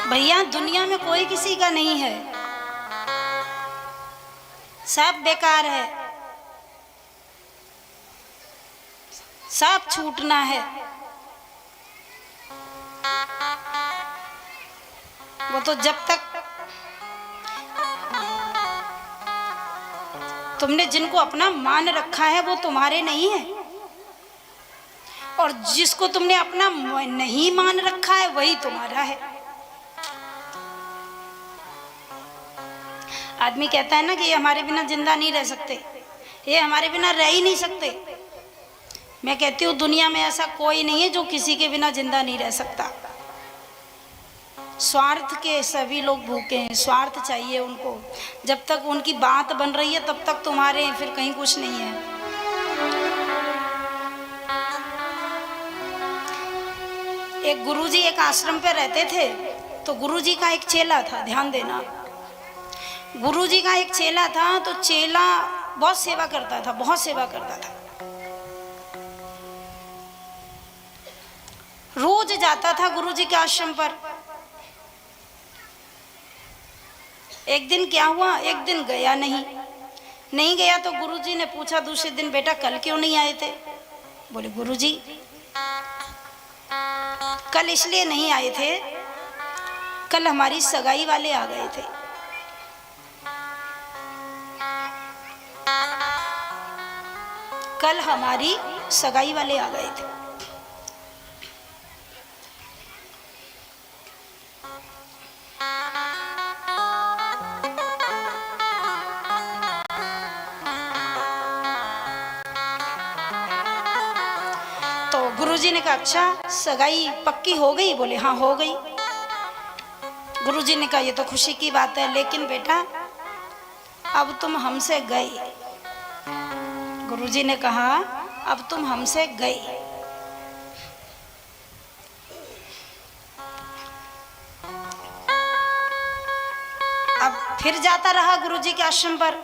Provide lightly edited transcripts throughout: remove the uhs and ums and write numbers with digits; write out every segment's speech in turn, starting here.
भैया दुनिया में कोई किसी का नहीं है, सब बेकार है, सब छूटना है। वो तो जब तक तुमने जिनको अपना मान रखा है वो तुम्हारे नहीं है, और जिसको तुमने अपना नहीं मान रखा है वही तुम्हारा है। आदमी कहता है ना कि ये हमारे बिना जिंदा नहीं रह सकते, ये हमारे बिना रह ही नहीं सकते। मैं कहती हूँ दुनिया में ऐसा कोई नहीं है जो किसी के बिना जिंदा नहीं रह सकता। स्वार्थ के सभी लोग भूखे हैं, स्वार्थ चाहिए उनको। जब तक उनकी बात बन रही है तब तक तुम्हारे हैं, फिर कहीं कुछ नहीं है। एक गुरुजी एक आश्रम पे रहते थे, तो गुरुजी का एक चेला था, ध्यान देना। गुरुजी का एक चेला था, तो चेला बहुत सेवा करता था, बहुत सेवा करता था। रोज जाता था गुरुजी के आश्रम पर। एक दिन क्या हुआ, एक दिन गया नहीं गया तो गुरुजी ने पूछा दूसरे दिन, बेटा कल क्यों नहीं आए थे? बोले गुरुजी कल इसलिए नहीं आए थे, कल हमारी सगाई वाले आ गए थे। कल हमारी सगाई वाले आ गए थे। गुरुजी ने कहा अच्छा सगाई पक्की हो गई? बोले हाँ हो गई। गुरुजी ने कहा ये तो खुशी की बात है, लेकिन बेटा अब तुम हमसे गए। गुरुजी ने कहा अब तुम हमसे गए। अब फिर जाता रहा गुरुजी के आश्रम पर।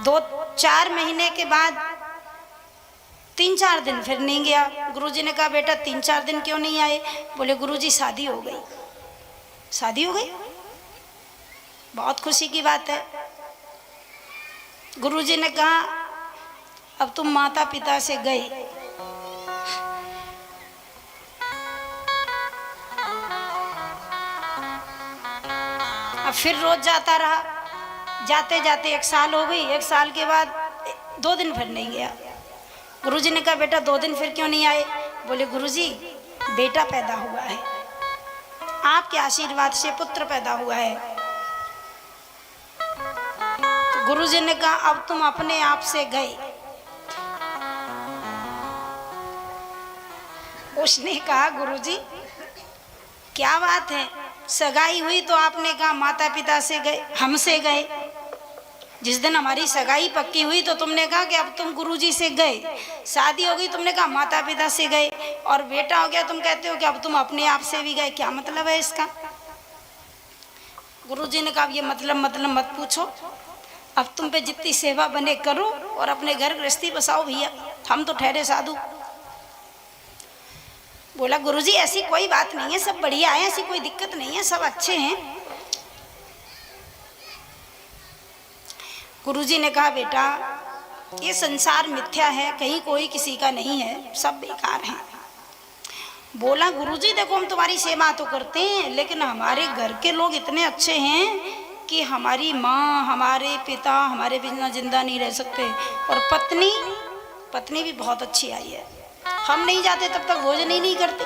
2-4 महीने के बाद 3-4 दिन फिर नहीं गया। गुरुजी ने कहा बेटा 3-4 दिन क्यों नहीं आए? बोले गुरुजी शादी हो गई। शादी हो गई? बहुत खुशी की बात है। गुरुजी ने कहा अब तुम माता पिता से गए। अब फिर रोज जाता रहा। जाते जाते 1 साल हो गई। 1 साल के बाद 2 दिन फिर नहीं गया। गुरुजी ने कहा बेटा 2 दिन फिर क्यों नहीं आए? बोले गुरुजी बेटा पैदा हुआ है, आपके आशीर्वाद से पुत्र पैदा हुआ है। तो गुरुजी ने कहा अब तुम अपने आप से गए। उसने कहा गुरुजी क्या बात है, सगाई हुई तो आपने कहा माता पिता से गए, हमसे गए। जिस दिन हमारी सगाई पक्की हुई तो तुमने कहा कि अब तुम गुरुजी से गए। शादी हो गई तुमने कहा माता पिता से गए, और बेटा हो गया तुम कहते हो कि अब तुम अपने आप से भी गए। क्या मतलब है इसका? गुरुजी ने कहा ये मतलब मत पूछो, अब तुम पे जितनी सेवा बने करो और अपने घर गृहस्थी बसाओ भैया, हम तो ठहरे साधु। बोला गुरुजी ऐसी कोई बात नहीं है, सब बढ़िया है, ऐसी कोई दिक्कत नहीं है, सब अच्छे हैं। गुरुजी ने कहा बेटा ये संसार मिथ्या है, कहीं कोई किसी का नहीं है, सब बेकार हैं। बोला गुरुजी देखो हम तुम्हारी सेवा तो करते हैं, लेकिन हमारे घर के लोग इतने अच्छे हैं कि हमारी माँ हमारे पिता हमारे बिना जिंदा नहीं रह सकते, और पत्नी भी बहुत अच्छी आई है, हम नहीं जाते तब तक भोजन ही नहीं करते।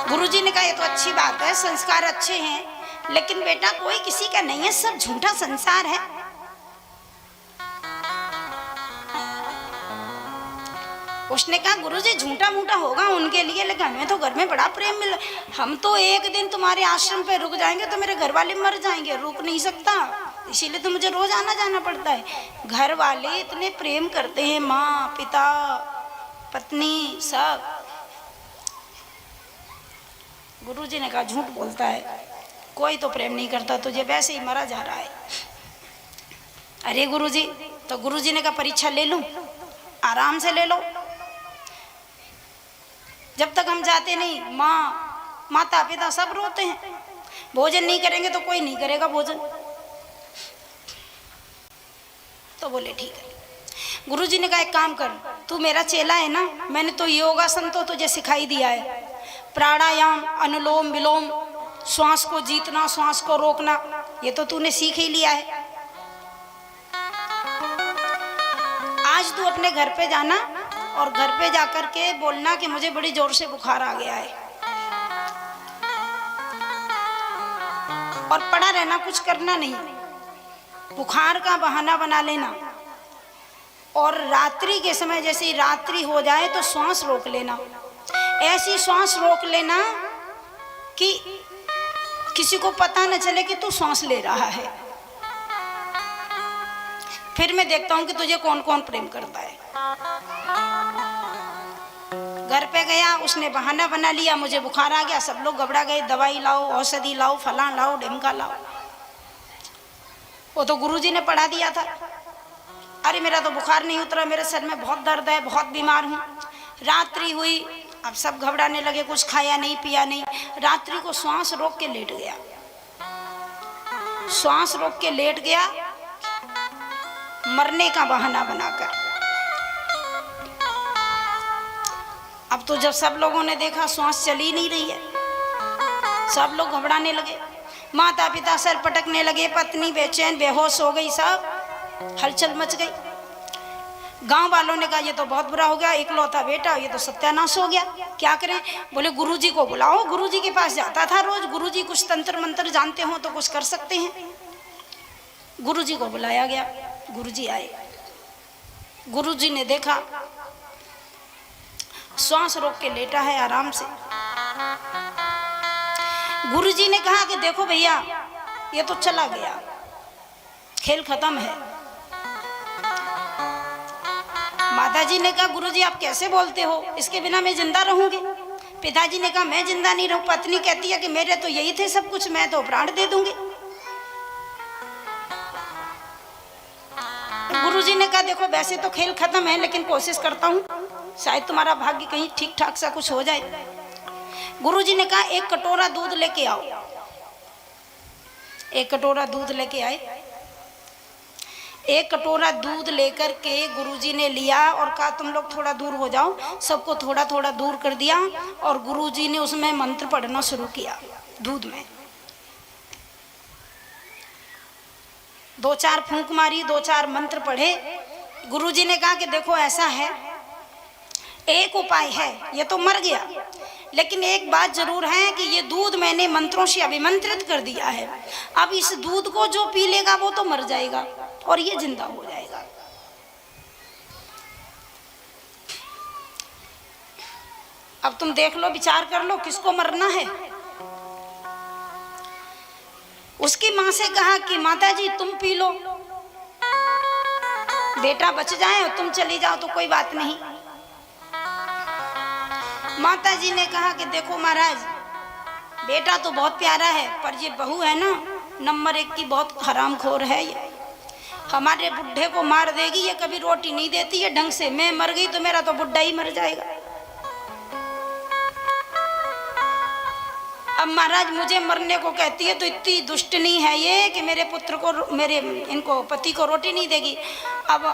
गुरुजी ने कहा ये तो अच्छी बात है, संस्कार अच्छे हैं, लेकिन बेटा कोई किसी का नहीं है, सब झूठा संसार है। उसने कहा गुरुजी झूठा मूठा होगा उनके लिए, लेकिन हमें तो घर में बड़ा प्रेम मिला। हम तो एक दिन तुम्हारे आश्रम पे रुक जाएंगे तो मेरे घर वाले मर जाएंगे, रुक नहीं सकता, इसीलिए तो मुझे रोज आना जाना पड़ता है। घर वाले इतने प्रेम करते हैं, माँ पिता पत्नी सब। गुरुजी ने कहा झूठ बोलता है, कोई तो प्रेम नहीं करता, तुझे वैसे ही मरा जा रहा है। अरे गुरुजी, तो गुरुजी ने कहा परीक्षा ले लूं? आराम से ले लो, जब तक हम जाते नहीं माँ माता पिता सब रोते हैं, भोजन नहीं करेंगे तो कोई नहीं करेगा भोजन। तो बोले ठीक है। गुरुजी ने कहा एक काम कर, तू मेरा चेला है ना, मैंने तो योगासन तो तुझे सिखाई दिया है, प्राणायाम, अनुलोम विलोम, श्वास को जीतना, श्वास को रोकना, ये तो तूने सीख ही लिया है। आज तू अपने घर पे जाना और घर पे जाकर के बोलना कि मुझे बड़ी जोर से बुखार आ गया है, और पड़ा रहना, कुछ करना नहीं, बुखार का बहाना बना लेना, और रात्रि के समय जैसे ही रात्रि हो जाए तो श्वास रोक लेना, ऐसी श्वास रोक लेना कि किसी को पता न चले कि तू श्वास ले रहा है। फिर मैं देखता हूं कि तुझे कौन कौन प्रेम करता है। घर पे गया, उसने बहाना बना लिया, मुझे बुखार आ गया, सब लोग घबरा गए, दवाई लाओ, औषधि लाओ, फलां लाओ, ढिमका लाओ। वो तो गुरुजी ने पढ़ा दिया था। अरे मेरा तो बुखार नहीं उतरा, मेरे सर में बहुत दर्द है, बहुत बीमार हूँ। रात्रि हुई, अब सब घबराने लगे, कुछ खाया नहीं पिया नहीं। रात्रि को श्वास रोक के लेट गया, श्वास रोक के लेट गया, मरने का बहाना बनाकर। अब तो जब सब लोगों ने देखा श्वास चल ही नहीं रही है, सब लोग घबराने लगे, माता पिता सर पटकने लगे, पत्नी बेचैन बेहोश हो गई, सब हलचल मच गई। गांव वालों ने कहा ये तो बहुत बुरा हो गया, इकलौता बेटा, ये तो सत्यानाश हो गया, क्या करें? बोले गुरुजी को बुलाओ, गुरुजी के पास जाता था रोज, गुरुजी कुछ तंत्र मंत्र जानते हो तो कुछ कर सकते हैं। गुरुजी को बुलाया गया, गुरुजी आए। गुरुजी ने देखा श्वास रोक के लेटा है आराम से। गुरुजी ने कहा कि देखो भैया, ये तो चला गया, खेल खत्म है। माताजी ने कहा गुरुजी आप कैसे बोलते हो, इसके बिना मैं जिंदा रहूंगी? पिताजी ने कहा मैं जिंदा नहीं रहूं, पत्नी कहती है कि मेरे तो यही थे सब कुछ, मैं तो प्राण दे दूंगी। गुरुजी ने कहा देखो वैसे तो खेल खत्म है, लेकिन कोशिश करता हूँ, शायद तुम्हारा भाग्य कहीं ठीक ठाक सा कुछ हो जाए। गुरुजी ने कहा एक कटोरा दूध लेके आओ। एक कटोरा दूध लेके आए। एक कटोरा दूध लेकर के गुरुजी ने लिया और कहा तुम लोग थोड़ा दूर हो जाओ। सबको थोड़ा थोड़ा दूर कर दिया और गुरुजी ने उसमें मंत्र पढ़ना शुरू किया दूध में। 2-4 फूंक मारी, 2-4 मंत्र पढ़े। गुरुजी ने कहा कि देखो ऐसा है, एक उपाय है, ये तो मर गया, लेकिन एक बात जरूर है कि ये दूध मैंने मंत्रों से अभिमंत्रित कर दिया है। अब इस दूध को जो पी लेगा वो तो मर जाएगा और ये जिंदा हो जाएगा। अब तुम देख लो, विचार कर लो किसको मरना है। उसकी मां से कहा कि माताजी तुम पी लो, बेटा बच जाए और तुम चली जाओ तो कोई बात नहीं। माताजी ने कहा कि देखो महाराज, बेटा तो बहुत प्यारा है, पर ये बहू है ना, नंबर 1 की बहुत हरामखोर है। ये हमारे बुढ़े को मार देगी, ये कभी रोटी नहीं देती है ढंग से। मैं मर गई तो मेरा तो बुढ़ा ही मर जाएगा। अब महाराज मुझे मरने को कहती है तो इतनी दुष्टनी है ये कि मेरे पुत्र को, मेरे इनको पति को रोटी नहीं देगी। अब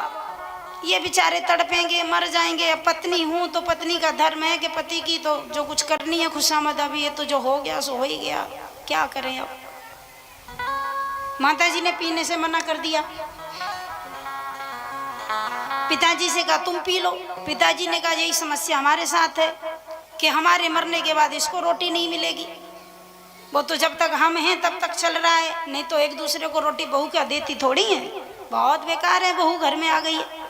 ये बेचारे तड़पेंगे, मर जाएंगे। अब पत्नी हूँ तो पत्नी का धर्म है कि पति की तो जो कुछ करनी है खुशामद। अभी ये तो जो हो गया सो हो ही गया, क्या करें। अब माताजी ने पीने से मना कर दिया। पिताजी से कहा तुम पी लो। पिताजी ने कहा यही समस्या हमारे साथ है कि हमारे मरने के बाद इसको रोटी नहीं मिलेगी। वो तो जब तक हम हैं तब तक चल रहा है, नहीं तो एक दूसरे को रोटी बहू क्या देती थोड़ी है। बहुत बेकार है, बहू घर में आ गई है।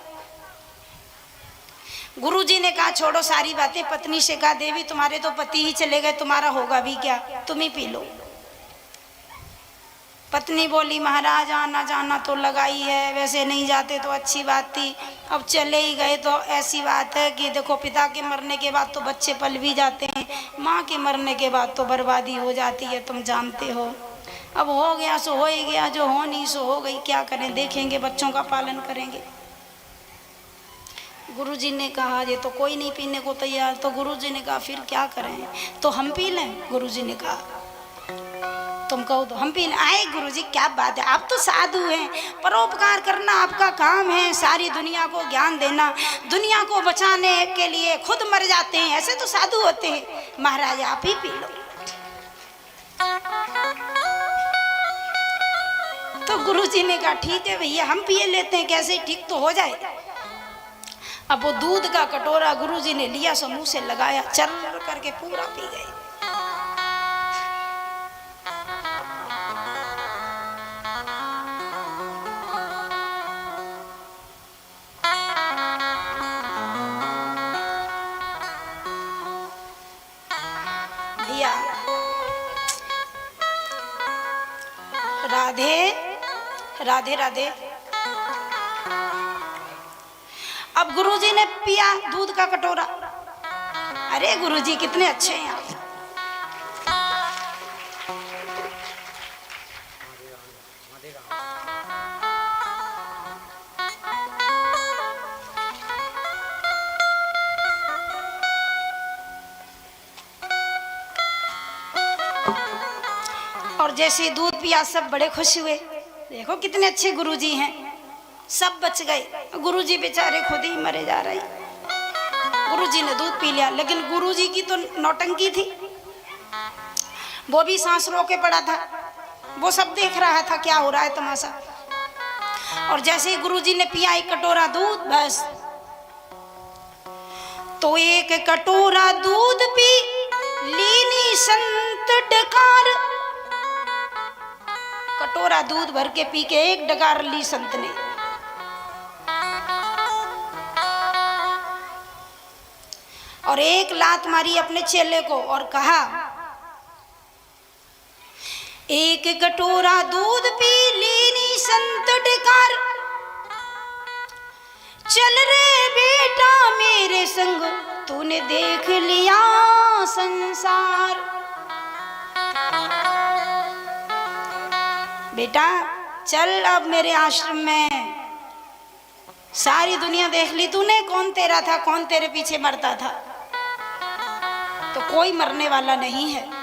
गुरुजी ने कहा छोड़ो सारी बातें। पत्नी से कहा देवी तुम्हारे तो पति ही चले गए, तुम्हारा होगा भी क्या, तुम ही पी लो। पत्नी बोली महाराज आना जाना तो लगाई है, वैसे नहीं जाते तो अच्छी बात थी, अब चले ही गए तो ऐसी बात है कि देखो पिता के मरने के बाद तो बच्चे पल भी जाते हैं, माँ के मरने के बाद तो बर्बादी हो जाती है, तुम जानते हो। अब हो गया सो हो ही गया, जो हो नहीं सो हो गई, क्या करें, देखेंगे बच्चों का पालन करेंगे। गुरुजी ने कहा ये तो कोई नहीं पीने को तैयार। तो गुरुजी ने कहा फिर क्या करें, तो हम पी लें। गुरुजी ने कहा तुम कहो तो हम पी लें। आए गुरुजी क्या बात है, आप तो साधु हैं, परोपकार करना आपका काम है, सारी दुनिया को ज्ञान देना, दुनिया को बचाने के लिए खुद मर जाते हैं, ऐसे तो साधु होते हैं। महाराज आप ही पी लो। तो गुरुजी ने कहा ठीक है भैया हम पिए लेते हैं, कैसे ठीक तो हो जाए। अब वो दूध का कटोरा गुरुजी ने लिया, समूह से लगाया, चल करके पूरा पी गए। भैया राधे राधे राधे। अब गुरुजी ने पिया दूध का कटोरा। अरे गुरुजी कितने अच्छे हैं आप। और जैसे दूध पिया सब बड़े खुश हुए, देखो कितने अच्छे गुरुजी हैं, सब बच गए। गुरुजी बेचारे खुद ही मरे जा रहे। गुरुजी ने दूध पी लिया, लेकिन गुरुजी की तो नौटंकी थी, वो भी सांस रोके पड़ा था, वो सब देख रहा था क्या हो रहा है तमाशा। और जैसे ही गुरुजी ने पिया एक कटोरा दूध, बस तो एक कटोरा दूध पी लीनी संत डकार। कटोरा दूध भर के पी के एक डकार ली संत ने। और एक लात मारी अपने चेले को और कहा एक कटोरा दूध पी लीनी संत डकार, चल रे बेटा मेरे संग तूने देख लिया संसार। बेटा चल अब मेरे आश्रम में, सारी दुनिया देख ली तूने, कौन तेरा था कौन तेरे पीछे मरता था, तो कोई मरने वाला नहीं है।